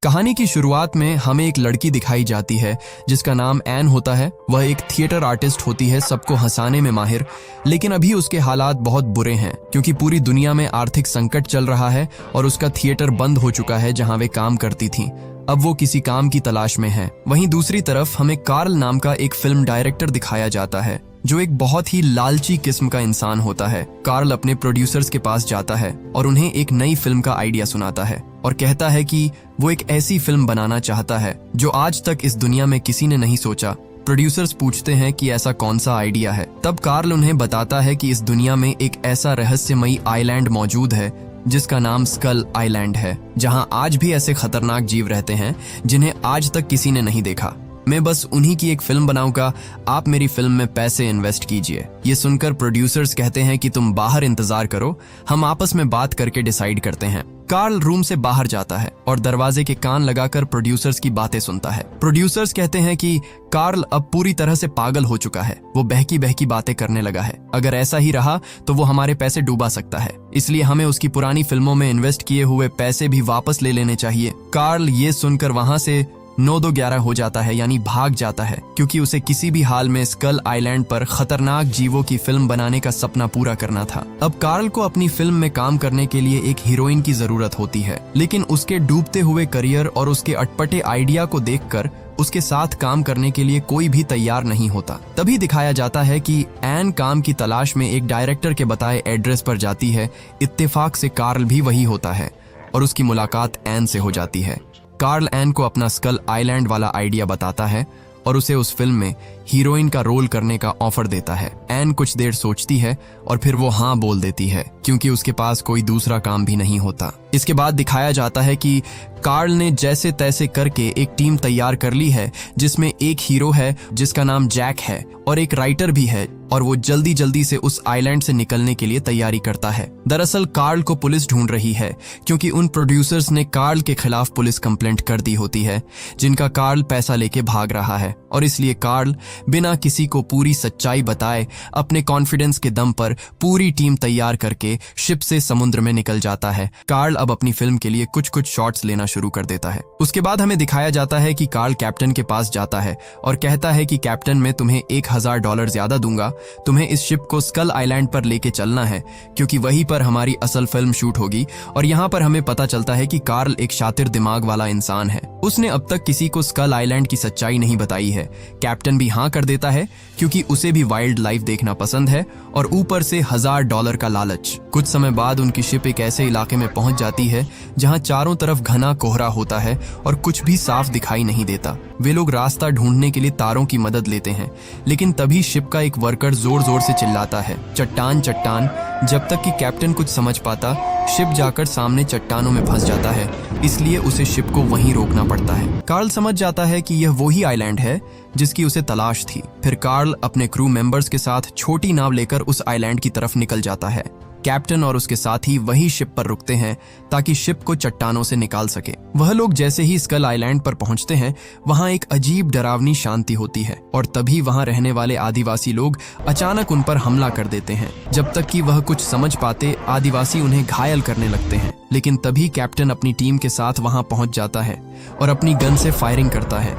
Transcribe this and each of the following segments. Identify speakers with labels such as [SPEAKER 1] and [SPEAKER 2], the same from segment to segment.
[SPEAKER 1] कहानी की शुरुआत में हमें एक लड़की दिखाई जाती है जिसका नाम एन होता है। वह एक थिएटर आर्टिस्ट होती है, सबको हंसाने में माहिर। लेकिन अभी उसके हालात बहुत बुरे हैं क्योंकि पूरी दुनिया में आर्थिक संकट चल रहा है और उसका थिएटर बंद हो चुका है जहां वे काम करती थीं। अब वो किसी काम की तलाश में है। वहीं दूसरी तरफ हमें कार्ल नाम का एक फिल्म डायरेक्टर दिखाया जाता है जो एक बहुत ही लालची किस्म का इंसान होता है। कार्ल अपने प्रोड्यूसर्स के पास जाता है और उन्हें एक नई फिल्म का आइडिया सुनाता है और कहता है कि वो एक ऐसी फिल्म बनाना चाहता है जो आज तक इस दुनिया में किसी ने नहीं सोचा। प्रोड्यूसर्स पूछते हैं कि ऐसा कौन सा आइडिया है। तब कार्ल उन्हें बताता है कि इस दुनिया में एक ऐसा रहस्यमयी आइलैंड मौजूद है जिसका नाम स्कल आइलैंड है, जहां आज भी ऐसे खतरनाक जीव रहते हैं जिन्हें आज तक किसी ने नहीं देखा। मैं बस उन्हीं की एक फिल्म बनाऊंगा, आप मेरी फिल्म में पैसे इन्वेस्ट कीजिए। ये सुनकर प्रोड्यूसर्स कहते हैं कि तुम बाहर इंतजार करो, हम आपस में बात करके डिसाइड करते हैं। कार्ल रूम से बाहर जाता है और दरवाजे के कान लगाकर प्रोड्यूसर्स की बातें सुनता है। प्रोड्यूसर्स कहते हैं कि कार्ल अब पूरी तरह से पागल हो चुका है, वो बहकी बहकी बातें करने लगा है। अगर ऐसा ही रहा तो वो हमारे पैसे डूबा सकता है, इसलिए हमें उसकी पुरानी फिल्मों में इन्वेस्ट किए हुए पैसे भी वापस ले लेने चाहिए। कार्ल ये सुनकर वहां से 9-2-11 हो जाता है, यानी भाग जाता है, क्योंकि उसे किसी भी हाल में स्कल आइलैंड पर खतरनाक जीवों की फिल्म बनाने का सपना पूरा करना था। अब कार्ल को अपनी फिल्म में काम करने के लिए एक हीरोइन की जरूरत होती है, लेकिन उसके डूबते हुए करियर और उसके अटपटे आइडिया को देखकर उसके साथ काम करने के लिए कोई भी तैयार नहीं होता। तभी दिखाया जाता है कि एन काम की तलाश में एक डायरेक्टर के बताए एड्रेस पर जाती है। इत्तेफाक से कार्ल भी वही होता है और उसकी मुलाकात एन से हो जाती है। कार्ल एन को अपना स्कल आइलैंड वाला आइडिया बताता है और उसे उस फिल्म में हीरोइन का रोल करने का ऑफर देता है। एन कुछ देर सोचती है और फिर वो हाँ बोल देती है क्योंकि उसके पास कोई दूसरा काम भी नहीं होता। इसके बाद दिखाया जाता है कि कार्ल ने जैसे तैसे करके एक टीम तैयार कर ली है जिसमें एक हीरो है जिसका नाम जैक है और एक राइटर भी है, और वो जल्दी जल्दी से उस आइलैंड से निकलने के लिए तैयारी करता है। दरअसल कार्ल को पुलिस ढूंढ रही है क्योंकि उन प्रोड्यूसर्स ने कार्ल के खिलाफ पुलिस कंप्लेंट कर दी होती है जिनका कार्ल पैसा लेके भाग रहा है, और इसलिए कार्ल बिना किसी को पूरी सच्चाई बताए अपने कॉन्फिडेंस के दम पर पूरी टीम तैयार करके शिप से समुद्र में निकल जाता है। कार्ल अब अपनी फिल्म के लिए कुछ कुछ शॉट्स लेना शुरू कर देता है। उसके बाद हमें दिखाया जाता है कि कार्ल कैप्टन के पास जाता है और कहता है कि कैप्टन, मैं तुम्हें $1000 ज्यादा दूंगा, तुम्हें इस शिप को स्कल आइलैंड पर लेके चलना है क्योंकि वहीं पर हमारी असल फिल्म शूट होगी। और यहाँ पर हमें पता चलता है कि कार्ल एक शातिर दिमाग वाला इंसान है। उसने अब तक किसी को स्कल आइलैंड की सच्चाई नहीं बताई है। कैप्टन भी हाँ कर देता है क्योंकि उसे भी वाइल्ड लाइफ देखना पसंद है और ऊपर से $1000 का लालच। कुछ समय बाद उनकी शिप एक ऐसे इलाके में पहुंच जाती है जहां चारों तरफ घना कोहरा होता है और कुछ भी साफ दिखाई नहीं देता। वे लोग रास्ता ढूंढने के लिए तारों की मदद लेते हैं, लेकिन तभी शिप का एक वर्कर जोर जोर से चिल्लाता है, चट्टान चट्टान। जब तक कि कैप्टन कुछ समझ पाता, शिप जाकर सामने चट्टानों में फंस जाता है, इसलिए उसे शिप को वहीं रोकना पड़ता है। कार्ल समझ जाता है कि यह वही आइलैंड है जिसकी उसे तलाश थी। फिर कार्ल अपने क्रू मेंबर्स के साथ छोटी नाव लेकर उस आइलैंड की तरफ निकल जाता है। कैप्टन और उसके साथी वही शिप पर रुकते हैं ताकि शिप को चट्टानों से निकाल सके। वह लोग जैसे ही स्कल आइलैंड पर पहुंचते हैं, वहां एक अजीब डरावनी शांति होती है और तभी वहां रहने वाले आदिवासी लोग अचानक उन पर हमला कर देते हैं। जब तक कि वह कुछ समझ पाते, आदिवासी उन्हें घायल करने लगते हैं, लेकिन तभी कैप्टन अपनी टीम के साथ वहां पहुंच जाता है और अपनी गन से फायरिंग करता है।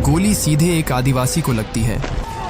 [SPEAKER 1] गोली सीधे एक आदिवासी को लगती है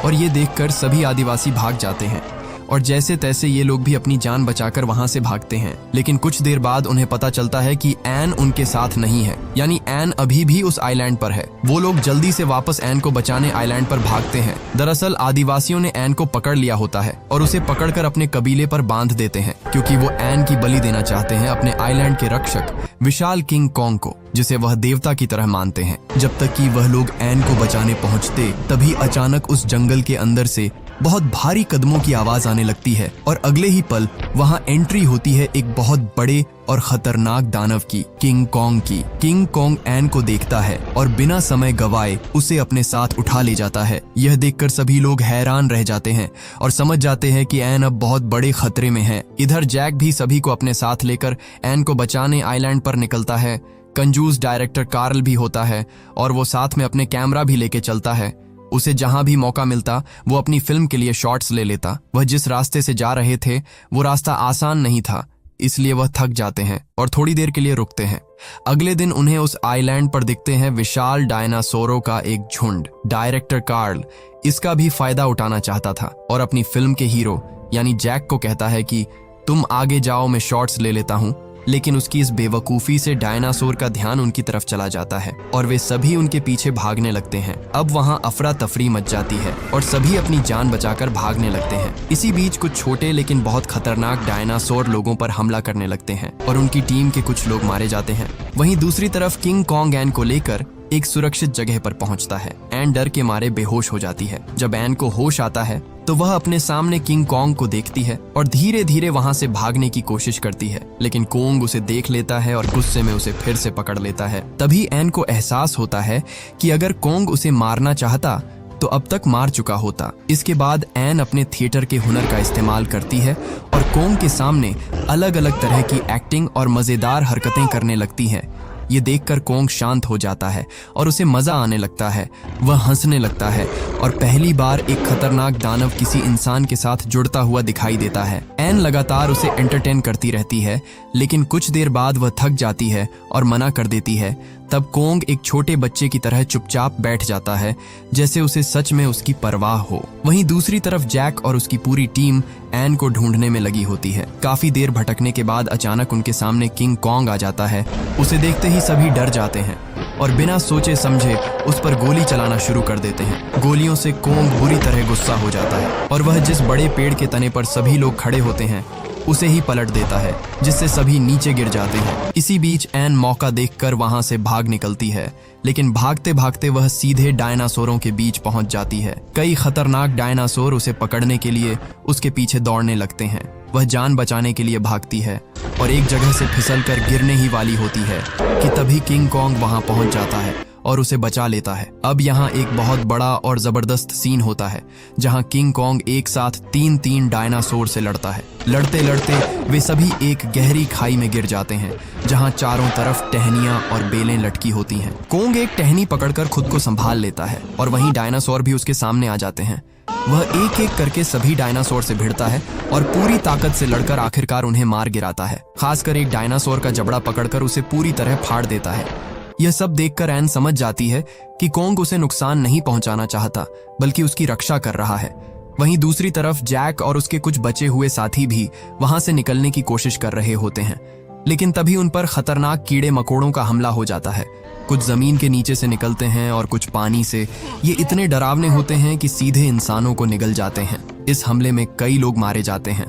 [SPEAKER 1] और ये देखकर सभी आदिवासी भाग जाते हैं और जैसे तैसे ये लोग भी अपनी जान बचाकर वहां से भागते हैं। लेकिन कुछ देर बाद उन्हें पता चलता है कि एन उनके साथ नहीं है, यानी एन अभी भी उस आइलैंड पर है। वो लोग जल्दी से वापस एन को बचाने आइलैंड पर भागते हैं। दरअसल आदिवासियों ने एन को पकड़ लिया होता है और उसे पकड़कर अपने कबीले पर बांध देते हैं क्योंकि वो एन की बलि देना चाहते हैं अपने आइलैंड के रक्षक विशाल किंग कॉन्ग को, जिसे वह देवता की तरह मानते हैं। जब तक कि वह लोग एन को बचाने पहुंचते, तभी अचानक उस जंगल के अंदर से बहुत भारी कदमों की आवाज आने लगती है और अगले ही पल वहां एंट्री होती है एक बहुत बड़े और खतरनाक दानव की, किंग कॉन्ग की। किंग कॉन्ग एन को देखता है और बिना समय गवाए उसे अपने साथ उठा ले जाता है। यह देखकर सभी लोग हैरान रह जाते हैं और समझ जाते हैं कि एन अब बहुत बड़े खतरे में है। इधर जैक भी सभी को अपने साथ लेकर एन को बचाने आइलैंड पर निकलता है। कंजूस डायरेक्टर कार्ल भी होता है और वो साथ में अपने कैमरा भी लेके चलता है। उसे जहां भी मौका मिलता वो अपनी फिल्म के लिए शॉट्स ले लेता। वह जिस रास्ते से जा रहे थे वो रास्ता आसान नहीं था, इसलिए वह थक जाते हैं और थोड़ी देर के लिए रुकते हैं। अगले दिन उन्हें उस आइलैंड पर दिखते हैं विशाल डायनासोरों का एक झुंड। डायरेक्टर कार्ल इसका भी फायदा उठाना चाहता था और अपनी फिल्म के हीरो यानी जैक को कहता है कि तुम आगे जाओ, मैं शॉट्स ले लेता हूं। लेकिन उसकी इस बेवकूफ़ी से डायनासोर का ध्यान उनकी तरफ चला जाता है और वे सभी उनके पीछे भागने लगते हैं। अब वहां अफरा तफरी मच जाती है और सभी अपनी जान बचाकर भागने लगते हैं। इसी बीच कुछ छोटे लेकिन बहुत खतरनाक डायनासोर लोगों पर हमला करने लगते हैं और उनकी टीम के कुछ लोग मारे जाते हैं। वहीं दूसरी तरफ किंग कॉन्ग एन को लेकर एक सुरक्षित जगह पर पहुंचता है। एन डर के मारे बेहोश हो जाती है। जब एन को होश आता है तो वह अपने सामने किंग कॉन्ग को देखती है और धीरे धीरे वहां से भागने की कोशिश करती है, लेकिन कॉन्ग उसे देख लेता है और गुस्से में उसे फिर से पकड़ लेता है। तभी एन को एहसास होता है कि अगर कॉन्ग उसे मारना चाहता तो अब तक मार चुका होता। इसके बाद एन अपने थिएटर के हुनर का इस्तेमाल करती है और कॉन्ग के सामने अलग अलग तरह की एक्टिंग और मजेदार हरकतें करने लगती हैं। ये देखकर कॉन्ग शांत हो जाता है और उसे मजा आने लगता है। वह हंसने लगता है और पहली बार एक खतरनाक दानव किसी इंसान के साथ जुड़ता हुआ दिखाई देता है। एन लगातार उसे एंटरटेन करती रहती है, लेकिन कुछ देर बाद वह थक जाती है और मना कर देती है। तब कॉन्ग एक छोटे बच्चे की तरह चुपचाप बैठ जाता है, जैसे उसे सच में उसकी परवाह हो। वहीं दूसरी तरफ जैक और उसकी पूरी टीम एन को ढूंढने में लगी होती है। काफी देर भटकने के बाद अचानक उनके सामने किंग कॉन्ग आ जाता है। उसे देखते ही सभी डर जाते हैं और बिना सोचे समझे उस पर गोली चलाना शुरू कर देते हैं। गोलियों से कॉन्ग बुरी तरह गुस्सा हो जाता है और वह जिस बड़े पेड़ के तने पर सभी लोग खड़े होते हैं उसे ही पलट देता है, जिससे सभी नीचे गिर जाते हैं। इसी बीच एन मौका देखकर वहां से भाग निकलती है, लेकिन भागते भागते वह सीधे डायनासोरों के बीच पहुंच जाती है। कई खतरनाक डायनासोर उसे पकड़ने के लिए उसके पीछे दौड़ने लगते हैं। वह जान बचाने के लिए भागती है और एक जगह से फिसलकर गिरने ही वाली होती है कि तभी किंग कॉन्ग वहां पहुंच जाता है और उसे बचा लेता है। अब यहाँ एक बहुत बड़ा और जबरदस्त सीन होता है जहाँ किंग कॉन्ग एक साथ तीन डायनासोर से लड़ता है। लड़ते लड़ते वे सभी एक गहरी खाई में गिर जाते हैं जहाँ चारों तरफ टहनियां और बेलें लटकी होती हैं। कॉन्ग एक टहनी पकड़कर खुद को संभाल लेता है और वहीं डायनासोर भी उसके सामने आ जाते हैं। वह एक एक करके सभी डायनासोर से भिड़ता है और पूरी ताकत से लड़कर आखिरकार उन्हें मार गिराता है। खासकर एक डायनासोर का जबड़ा पकड़कर उसे पूरी तरह फाड़ देता है। यह सब देखकर एन समझ जाती है कि कॉन्ग उसे नुकसान नहीं पहुंचाना चाहता, बल्कि उसकी रक्षा कर रहा है। वहीं दूसरी तरफ जैक और उसके कुछ बचे हुए साथी भी वहां से निकलने की कोशिश कर रहे होते हैं, लेकिन तभी उन पर खतरनाक कीड़े मकोड़ों का हमला हो जाता है। कुछ जमीन के नीचे से निकलते हैं और कुछ पानी से। ये इतने डरावने होते हैं कि सीधे इंसानों को निगल जाते हैं। इस हमले में कई लोग मारे जाते हैं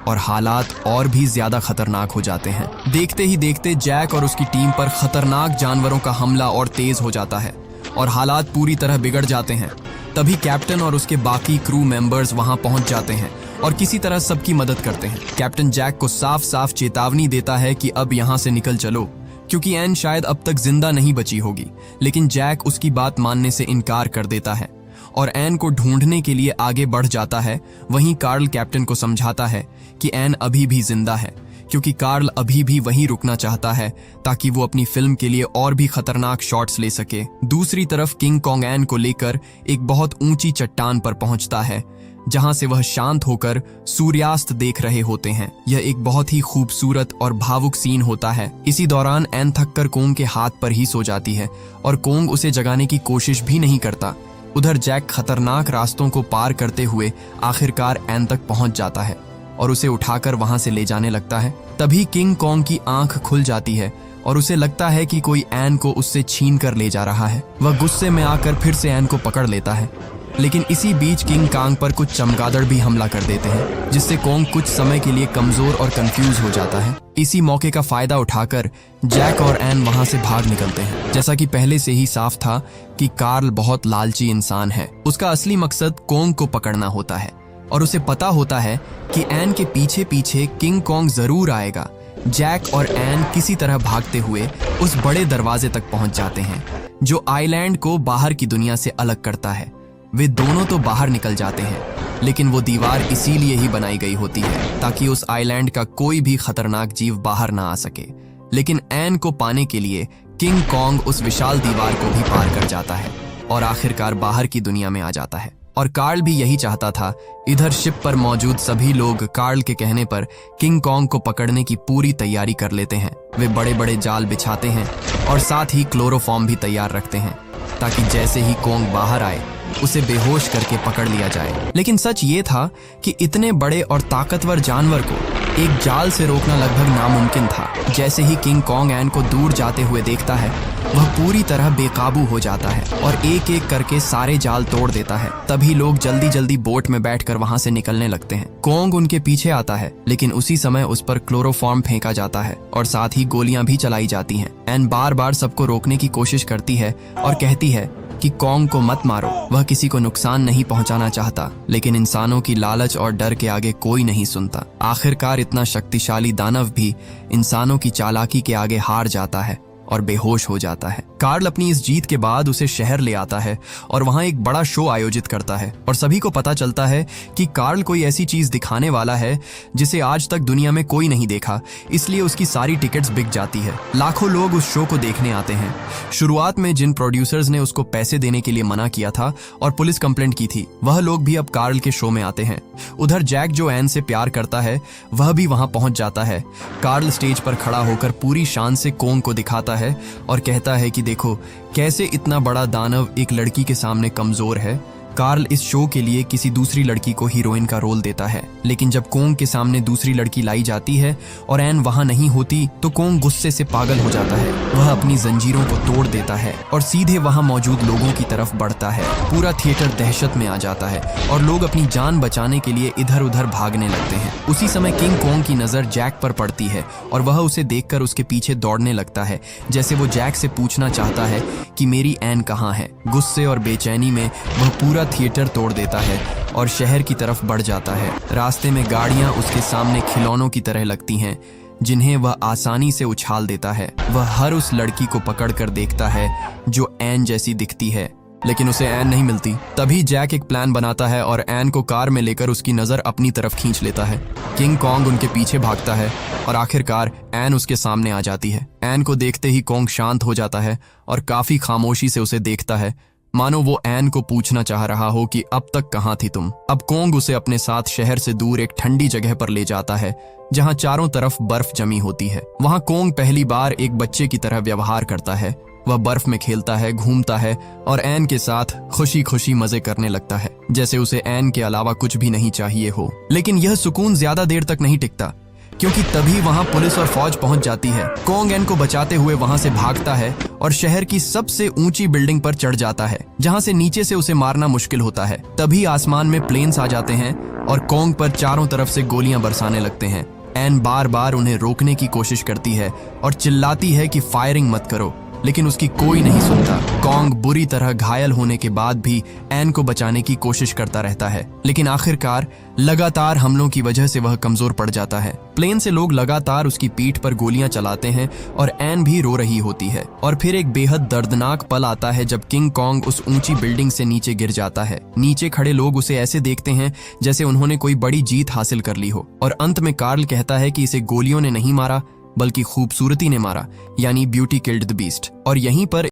[SPEAKER 1] और हालात और भी ज्यादा खतरनाक हो जाते हैं। देखते ही देखते जैक और उसकी टीम पर खतरनाक जानवरों का हमला और तेज हो जाता है और हालात पूरी तरह बिगड़ जाते हैं। तभी कैप्टन और उसके बाकी क्रू मेंबर्स वहां पहुंच जाते हैं और किसी तरह सबकी मदद करते हैं। कैप्टन जैक को साफ साफ चेतावनी देता है कि अब यहां से निकल चलो, क्योंकि एन शायद अब तक जिंदा नहीं बची होगी। लेकिन जैक उसकी बात मानने से इनकार कर देता है और एन को ढूंढने के लिए आगे बढ़ जाता है। वहीं कार्ल कैप्टन को समझाता है कि एन अभी भी जिंदा है, क्योंकि कार्ल अभी भी वहीं रुकना चाहता है ताकि वो अपनी फिल्म के लिए और भी खतरनाक शॉट्स ले सके। दूसरी तरफ किंग कॉन्ग एन को लेकर एक बहुत ऊंची चट्टान पर पहुंचता है, जहां से वह शांत होकर सूर्यास्त देख रहे होते हैं। यह एक बहुत ही खूबसूरत और भावुक सीन होता है। इसी दौरान एन थककर कॉन्ग के हाथ पर ही सो जाती है और कॉन्ग उसे जगाने की कोशिश भी नहीं करता। उधर जैक खतरनाक रास्तों को पार करते हुए आखिरकार एन तक पहुंच जाता है और उसे उठाकर वहां से ले जाने लगता है। तभी किंग कॉन्ग की आंख खुल जाती है और उसे लगता है कि कोई एन को उससे छीन कर ले जा रहा है। वह गुस्से में आकर फिर से एन को पकड़ लेता है, लेकिन इसी बीच किंग कॉन्ग पर कुछ चमगादड़ भी हमला कर देते हैं, जिससे कॉन्ग कुछ समय के लिए कमजोर और कंफ्यूज हो जाता है। इसी मौके का फायदा उठाकर जैक और एन वहां से भाग निकलते हैं। जैसा कि पहले से ही साफ था कि कार्ल बहुत लालची इंसान है। उसका असली मकसद कॉन्ग को पकड़ना होता है और उसे पता होता है कि एन के पीछे पीछे किंग कॉन्ग जरूर आएगा। जैक और एन किसी तरह भागते हुए उस बड़े दरवाजे तक पहुंच जाते हैं जो आइलैंड को बाहर की दुनिया से अलग करता है। वे दोनों तो बाहर निकल जाते हैं, लेकिन वो दीवार इसीलिए ही बनाई गई होती है ताकि उस आइलैंड का कोई भी खतरनाक जीव बाहर ना आ सके। लेकिन एन को पाने के लिए किंग कॉन्ग उस विशाल दीवार को भी पार कर जाता है और आखिरकार बाहर की दुनिया में आ जाता है। और कार्ल भी यही चाहता था। इधर शिप पर मौजूद सभी लोग कार्ल के कहने पर किंग कॉन्ग को पकड़ने की पूरी तैयारी कर लेते हैं। वे बड़े बड़े जाल बिछाते हैं और साथ ही क्लोरोफॉर्म भी तैयार रखते हैं ताकि जैसे ही कॉन्ग बाहर आए उसे बेहोश करके पकड़ लिया जाए। लेकिन सच ये था कि इतने बड़े और ताकतवर जानवर को एक जाल से रोकना लगभग नामुमकिन था। जैसे ही किंग कॉन्ग एन को दूर जाते हुए देखता है, वह पूरी तरह बेकाबू हो जाता है और एक एक करके सारे जाल तोड़ देता है। तभी लोग जल्दी जल्दी बोट में बैठकर वहां से निकलने लगते हैं। कॉन्ग उनके पीछे आता है, लेकिन उसी समय उस पर क्लोरोफॉर्म फेंका जाता है और साथ ही गोलियां भी चलाई जाती हैं। एन बार बार सबको रोकने की कोशिश करती है और कहती है कि कॉन्ग को मत मारो, वह किसी को नुकसान नहीं पहुंचाना चाहता। लेकिन इंसानों की लालच और डर के आगे कोई नहीं सुनता। आखिरकार इतना शक्तिशाली दानव भी इंसानों की चालाकी के आगे हार जाता है और बेहोश हो जाता है। कार्ल अपनी इस जीत के बाद उसे शहर ले आता है और वहां एक बड़ा शो आयोजित करता है और सभी को पता चलता है कि कार्ल कोई ऐसी चीज दिखाने वाला है जिसे आज तक दुनिया में कोई नहीं देखा, इसलिए उसकी सारी टिकट्स बिक जाती है। लाखों लोग उस शो को देखने आते हैं। शुरुआत में जिन प्रोड्यूसर्स ने उसको पैसे देने के लिए मना किया था और पुलिस कंप्लेंट की थी, वह लोग भी अब कार्ल के शो में आते हैं। उधर जैक, जो एन से प्यार करता है, वह भी वहां पहुंच जाता है। कार्ल स्टेज पर खड़ा होकर पूरी शान से कॉन्ग को दिखाता है और कहता है कि देखो कैसे इतना बड़ा दानव एक लड़की के सामने कमजोर है। कार्ल इस शो के लिए किसी दूसरी लड़की को हीरोइन का रोल देता है, लेकिन जब कॉन्ग के सामने दूसरी लड़की लाई जाती है और एन वहां नहीं होती तो कॉन्ग गुस्से से पागल हो जाता है। वह अपनी जंजीरों को तोड़ देता है और सीधे वहां मौजूद लोगों की तरफ बढ़ता है। पूरा थिएटर दहशत में आ जाता है और लोग अपनी जान बचाने के लिए इधर उधर भागने लगते हैं। उसी समय किंग कॉन्ग की नजर जैक पर पड़ती है और वह उसे देखकर उसके पीछे दौड़ने लगता है, जैसे वो जैक से पूछना चाहता है कि मेरी एन कहाँ है। गुस्से और बेचैनी में वह पूरा थिएटर तोड़ देता है और शहर की तरफ बढ़ जाता है। रास्ते में गाड़ियां उसके सामने खिलौनों की तरह लगती हैं, जिन्हें वह आसानी से उछाल देता है। वह हर उस लड़की को पकड़कर देखता है जो एन जैसी दिखती है, लेकिन उसे एन नहीं मिलती। तभी जैक एक प्लान बनाता है और एन को कार में लेकर उसकी नजर अपनी तरफ खींच लेता है। किंग कॉन्ग उनके पीछे भागता है और आखिरकार एन उसके सामने आ जाती है। एन को देखते ही कॉन्ग शांत हो जाता है और काफी खामोशी से उसे देखता है, मानो वो एन को पूछना चाह रहा हो कि अब तक कहाँ थी तुम। अब कॉन्ग उसे अपने साथ शहर से दूर एक ठंडी जगह पर ले जाता है जहाँ चारों तरफ बर्फ जमी होती है। वहाँ कॉन्ग पहली बार एक बच्चे की तरह व्यवहार करता है। वह बर्फ में खेलता है, घूमता है और एन के साथ खुशी खुशी मजे करने लगता है, जैसे उसे एन के अलावा कुछ भी नहीं चाहिए हो। लेकिन यह सुकून ज्यादा देर तक नहीं टिकता, क्योंकि तभी वहां पुलिस और फौज पहुंच जाती है। कॉन्ग एन को बचाते हुए वहां से भागता है और शहर की सबसे ऊंची बिल्डिंग पर चढ़ जाता है, जहां से नीचे से उसे मारना मुश्किल होता है। तभी आसमान में प्लेन्स आ जाते हैं और कॉन्ग पर चारों तरफ से गोलियां बरसाने लगते हैं। एन बार बार उन्हें रोकने की कोशिश करती है और चिल्लाती है कि फायरिंग मत करो, लेकिन उसकी कोई नहीं सुनता। कॉन्ग बुरी तरह घायल होने के बाद भी एन को बचाने की कोशिश करता रहता है, लेकिन आखिरकार लगातार हमलों की वजह से वह कमजोर पड़ जाता है। प्लेन से लोग लगातार उसकी पीठ पर गोलियां चलाते हैं और एन भी रो रही होती है। और फिर एक बेहद दर्दनाक पल आता है जब किंग कॉन्ग उस ऊंची बिल्डिंग से नीचे गिर जाता है। नीचे खड़े लोग उसे ऐसे देखते हैं जैसे उन्होंने कोई बड़ी जीत हासिल कर ली हो। और अंत में कार्ल कहता है कि इसे गोलियों ने नहीं मारा, बल्कि खूबसूरती ने मारा, यानी ब्यूटी किल्ड द बीस्ट। और यहीं पर